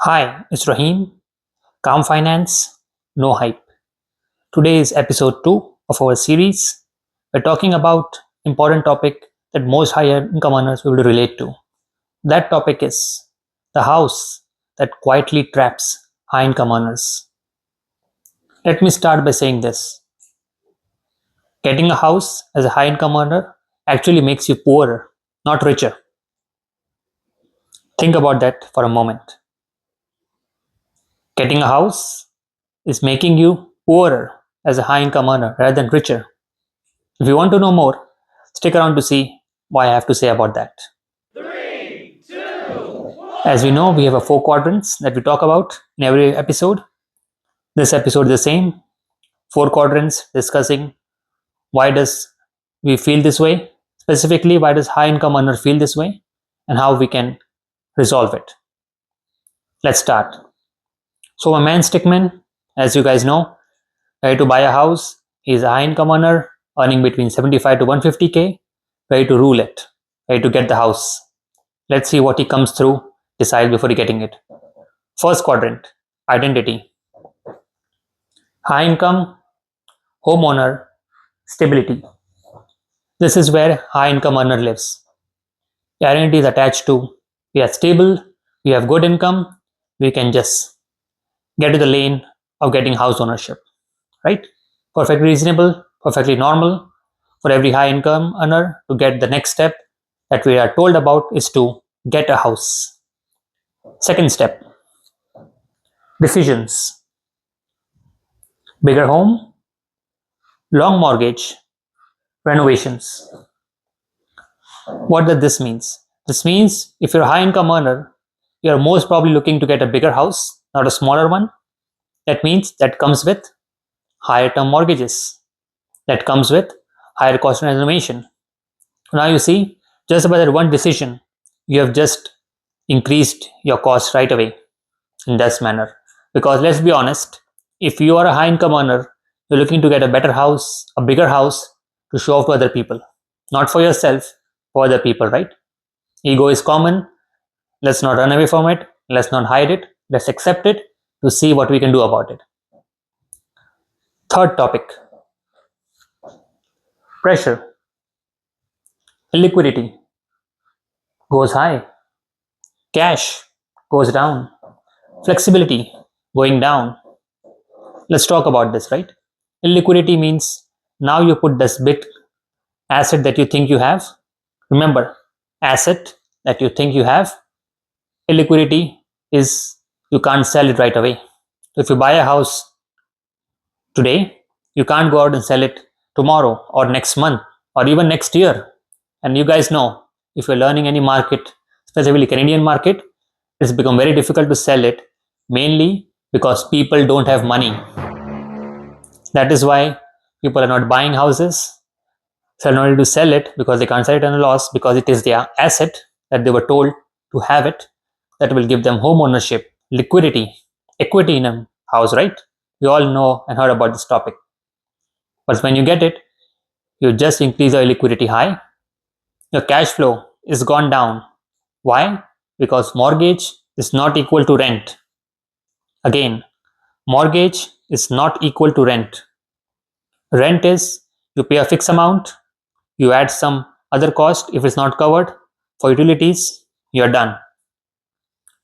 Hi, it's Rahim. Calm Finance, no hype. Today is episode 2 of our series. We're talking about important topic that most higher income earners will relate to. That topic is the house that quietly traps high income earners. Let me start by saying this. Getting a house as a high income earner actually makes you poorer, not richer. Think about that for a moment. Getting a house is making you poorer as a high income earner rather than richer. If you want to know more, stick around to see what I have to say about that. Three, two, As we know, one. we have a four quadrants that we talk about in every episode. This episode is the same. Four quadrants discussing why does we feel this way, specifically why does high income earner feel this way, and how we can resolve it. Let's start. So my man Stickman, as you guys know, ready to buy a house. He's a high income earner earning between 75 to 150k, ready to rule it, ready to get the house. Let's see what he comes through, decide before getting it. First quadrant, identity. High income, homeowner, stability. This is where high income earner lives. The identity is attached to we are stable, we have good income, we can just get to the lane of getting house ownership, right? Perfectly reasonable, perfectly normal for every high income earner to get the next step that we are told about is to get a house. Second step, decisions. Bigger home, long mortgage, renovations. What does this means? This means if you're a high income earner, you're most probably looking to get a bigger house, not a smaller one. That means that comes with higher term mortgages. That comes with higher cost of renovation. Now you see, just by that one decision, you have just increased your cost right away in this manner. Because let's be honest, if you are a high income earner, you're looking to get a better house, a bigger house to show off to other people. Not for yourself, for other people, right? Ego is common. Let's not run away from it. Let's not hide it. Let's accept it to see what we can do about it. Third topic, pressure. Liquidity goes high. Cash goes down. Flexibility going down. Let's talk about this, right? Illiquidity means now you put this big asset that you think you have. Remember, asset that you think you have. Illiquidity is you can't sell it right away. So if you buy a house today, you can't go out and sell it tomorrow or next month or even next year. And you guys know if you're learning any market, specifically Canadian market, it's become very difficult to sell it mainly because people don't have money. That is why people are not buying houses. So in order to sell it because they can't sell it at a loss because it is their asset that they were told to have it that will give them home ownership, liquidity, equity in a house, right? We all know and heard about this topic. But when you get it, you just increase your liquidity high. Your cash flow is gone down. Why? Because mortgage is not equal to rent. Again, mortgage is not equal to rent. Rent is you pay a fixed amount, you add some other cost if it's not covered for utilities, you're done.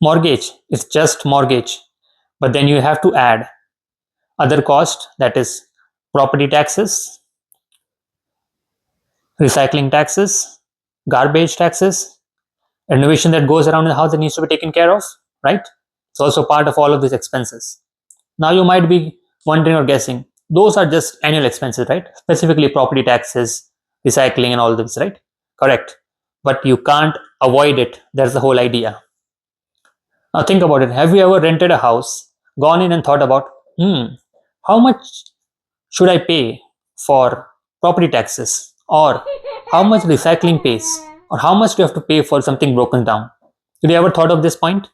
Mortgage is just mortgage, but then you have to add other cost that is property taxes, recycling taxes, garbage taxes, renovation that goes around in the house that needs to be taken care of, right? It's also part of all of these expenses. Now you might be wondering or guessing, those are just annual expenses, right? Specifically property taxes, recycling and all this, right? Correct. But you can't avoid it. That's the whole idea. Now think about it. Have you ever rented a house, gone in and thought about, how much should I pay for property taxes? Or how much recycling pays? Or how much do you have to pay for something broken down? Did you ever thought of this point?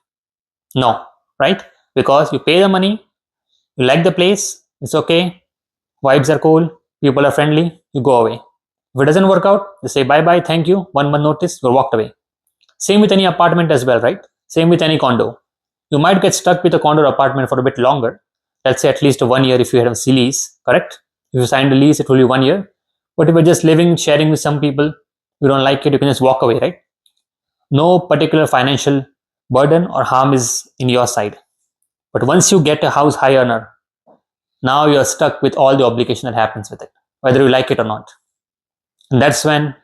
No, right? Because you pay the money, you like the place, it's okay, vibes are cool, people are friendly, you go away. If it doesn't work out, you say bye bye, thank you, 1 month notice, you're walked away. Same with any apartment as well, right? Same with any condo. You might get stuck with a condo apartment for a bit longer. Let's say at least 1 year if you have a lease, correct? If you signed a lease, it will be 1 year. But if you're just living, sharing with some people, you don't like it, you can just walk away, right? No particular financial burden or harm is in your side. But once you get a house high earner, now you're stuck with all the obligation that happens with it, whether you like it or not. And that's when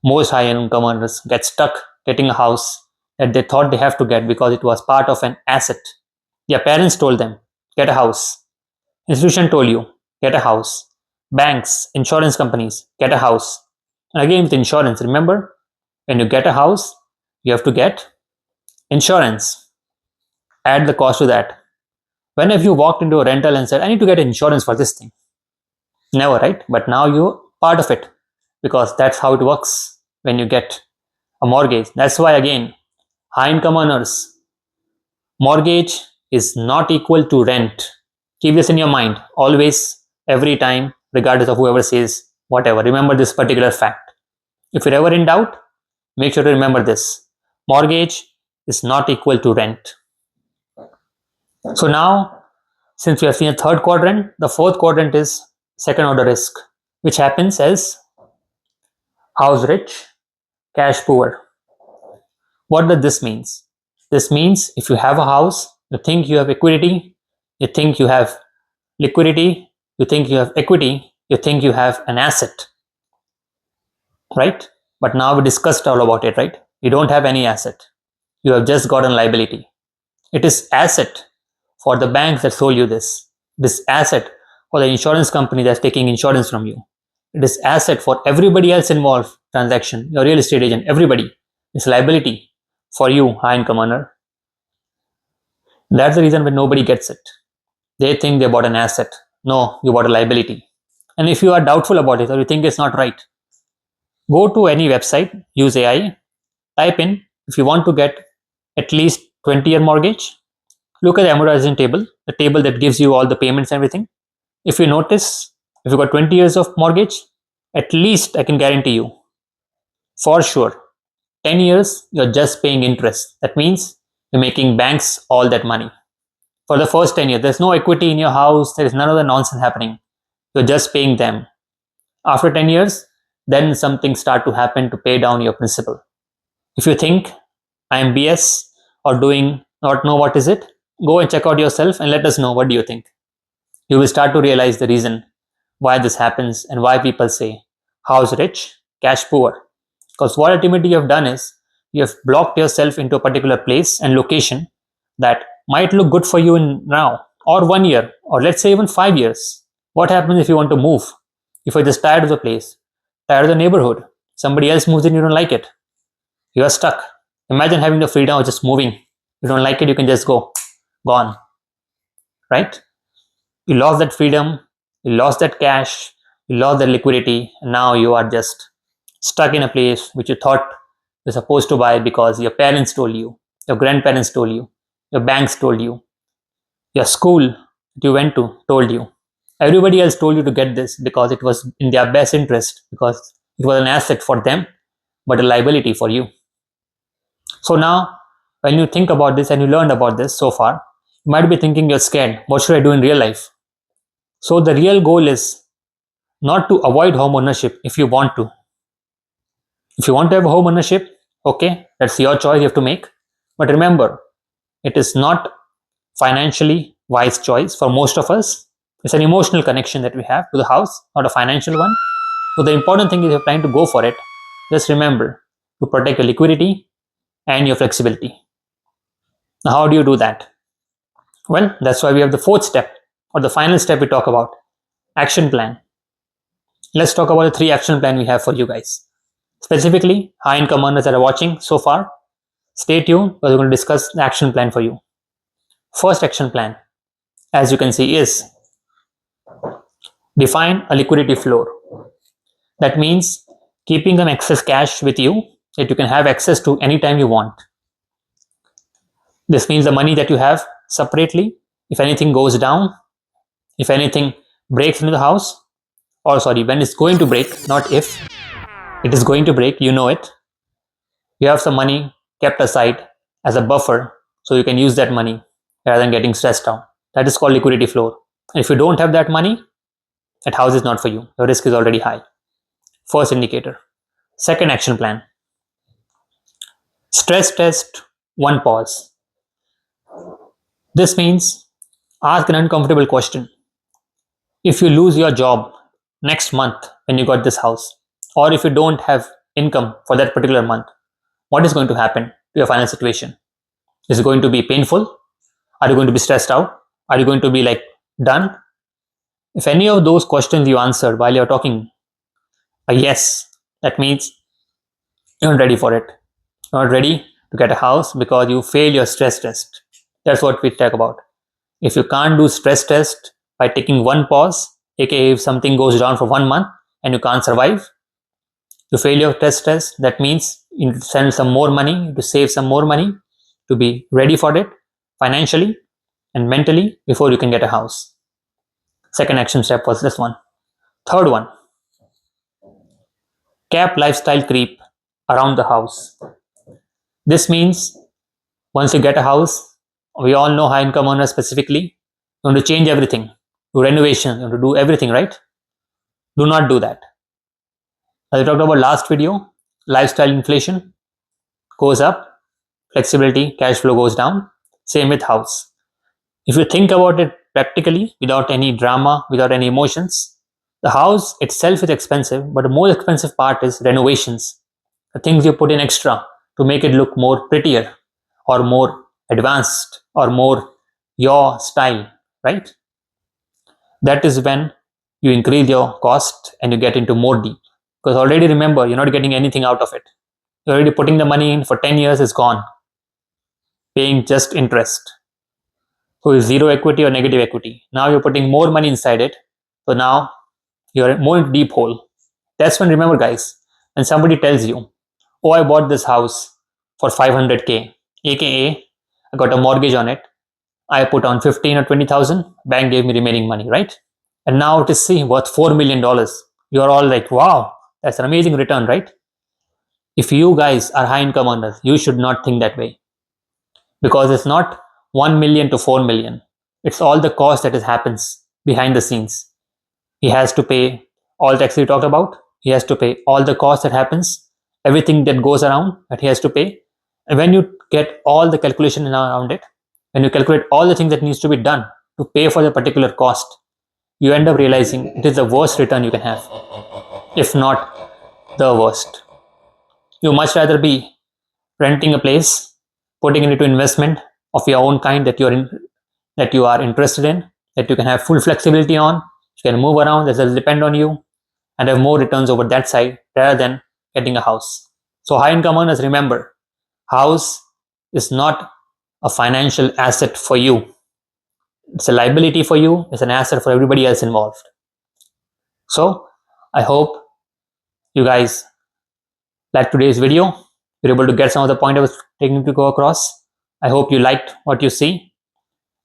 most high income earners get stuck getting a house that they thought they have to get because it was part of an asset. Their parents told them, get a house. Institution told you, get a house. Banks, insurance companies, get a house. And again with insurance, remember, when you get a house, you have to get insurance. Add the cost to that. When have you walked into a rental and said, I need to get insurance for this thing? Never, right? But now you're part of it because that's how it works when you get a mortgage. That's why, again, high income earners, mortgage is not equal to rent. Keep this in your mind always, every time, regardless of whoever says whatever. Remember this particular fact. If you're ever in doubt, make sure to remember this. Mortgage is not equal to rent. So now, since we have seen a third quadrant, the fourth quadrant is second order risk, which happens as house rich, cash poor. What does this mean? This means if you have a house, you think you have equity, you think you have liquidity, you think you have equity, you think you have an asset, right? But now we discussed all about it, right? You don't have any asset. You have just got a liability. It is asset for the banks that sold you this. This asset for the insurance company that's taking insurance from you. It is asset for everybody else involved transaction, your real estate agent, everybody. It's liability for you, high income earner. That's the reason when nobody gets it. They think they bought an asset. No, you bought a liability. And if you are doubtful about it or you think it's not right, go to any website, use AI, type in if you want to get at least 20-year mortgage, look at the amortization table, the table that gives you all the payments and everything. If you notice, if you got 20 years of mortgage, at least I can guarantee you, for sure, 10 years, you're just paying interest. That means you're making banks all that money. For the first 10 years, there's no equity in your house, there is none of the nonsense happening. You're just paying them. After 10 years, then something start to happen to pay down your principal. If you think I am BS or doing not know what is it, go and check out yourself and let us know what do you think. You will start to realize the reason why this happens and why people say house rich, cash poor. Because what ultimately you have done is you have blocked yourself into a particular place and location that might look good for you in now or 1 year or let's say even 5 years. What happens if you want to move? If you're just tired of the place, tired of the neighborhood, somebody else moves in, you don't like it, you are stuck. Imagine having the freedom of just moving. You don't like it, you can just go, gone, right? You lost that freedom, you lost that cash, you lost that liquidity, and now you are just stuck in a place which you thought you're supposed to buy because your parents told you, your grandparents told you, your banks told you, your school that you went to told you. Everybody else told you to get this because it was in their best interest, because it was an asset for them, but a liability for you. So now, when you think about this and you learned about this so far, you might be thinking you're scared. What should I do in real life? So the real goal is not to avoid home ownership if you want to. If you want to have home ownership, okay, that's your choice you have to make. But remember, it is not financially wise choice for most of us. It's an emotional connection that we have to the house, not a financial one. So the important thing is if you're trying to go for it, just remember to protect your liquidity and your flexibility. Now, how do you do that? Well, that's why we have the fourth step or the final step we talk about, action plan. Let's talk about the three action plan we have for you guys. Specifically, high income earners that are watching so far, stay tuned because we're going to discuss the action plan for you. First action plan, as you can see, is define a liquidity floor. That means keeping an excess cash with you that you can have access to anytime you want. This means the money that you have separately, if anything goes down, if anything breaks into the house, or sorry, when it's going to break, not if, it is going to break, you know it. You have some money kept aside as a buffer so you can use that money rather than getting stressed out. That is called liquidity floor. And if you don't have that money, that house is not for you. Your risk is already high. First indicator. Second action plan. Stress test, one pause. This means ask an uncomfortable question. If you lose your job next month when you got this house, or if you don't have income for that particular month, what is going to happen to your final situation? Is it going to be painful? Are you going to be stressed out? Are you going to be like done? If any of those questions you answered while you're talking a yes, that means you're not ready for it. You're not ready to get a house because you fail your stress test. That's what we talk about. If you can't do stress test by taking one pause, aka if something goes down for 1 month and you can't survive, you fail your test. That means you need to send some more money, to save some more money, to be ready for it financially and mentally before you can get a house. Second action step was this one. Third one, cap lifestyle creep around the house. This means once you get a house, we all know high income earners specifically, you want to change everything, do renovation, you want to do everything, right? Do not do that. As I talked about last video, lifestyle inflation goes up, flexibility, cash flow goes down. Same with house. If you think about it practically, without any drama, without any emotions, the house itself is expensive, but the most expensive part is renovations. The things you put in extra to make it look more prettier or more advanced or more your style, right? That is when you increase your cost and you get into more deep. Because already remember, you're not getting anything out of it. You're already putting the money in for 10 years, is gone, paying just interest. So it's zero equity or negative equity. Now you're putting more money inside it. So now you're more deep hole. That's when, remember guys, when somebody tells you, oh, I bought this house for 500K, aka I got a mortgage on it. I put on 15 or 20,000, bank gave me remaining money, right? And now it is worth $4 million. You're all like, wow, that's an amazing return, right? If you guys are high income earners, you should not think that way, because it's not 1 million to 4 million. It's all the cost that happens behind the scenes. He has to pay all taxes we talked about. He has to pay all the cost that happens, everything that goes around that he has to pay. And when you get all the calculation around it, when you calculate all the things that needs to be done to pay for the particular cost, you end up realizing it is the worst return you can have, if not the worst. You much rather be renting a place, putting it into investment of your own kind that you are interested in, that you can have full flexibility on, you can move around, that doesn't depend on you, and have more returns over that side rather than getting a house. So high income earners, remember, house is not a financial asset for you. It's a liability for you, it's an asset for everybody else involved. So I hope you guys like today's video. You're able to get some of the point I was taking to go across. I hope you liked what you see,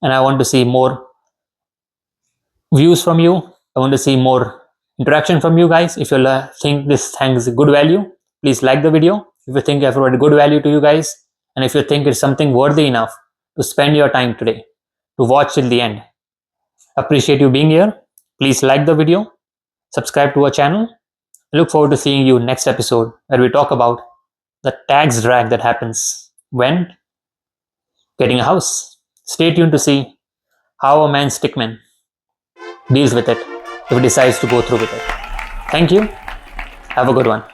and I want to see more views from you. I want to see more interaction from you guys. If you think this has good value, please like the video. If you think I've provided good value to you guys, and if you think it's something worthy enough to spend your time today to watch till the end, appreciate you being here. Please like the video, subscribe to our channel. I look forward to seeing you next episode where we talk about the tax drag that happens when getting a house. Stay tuned to see how a man stickman deals with it if he decides to go through with it. Thank you. Have a good one.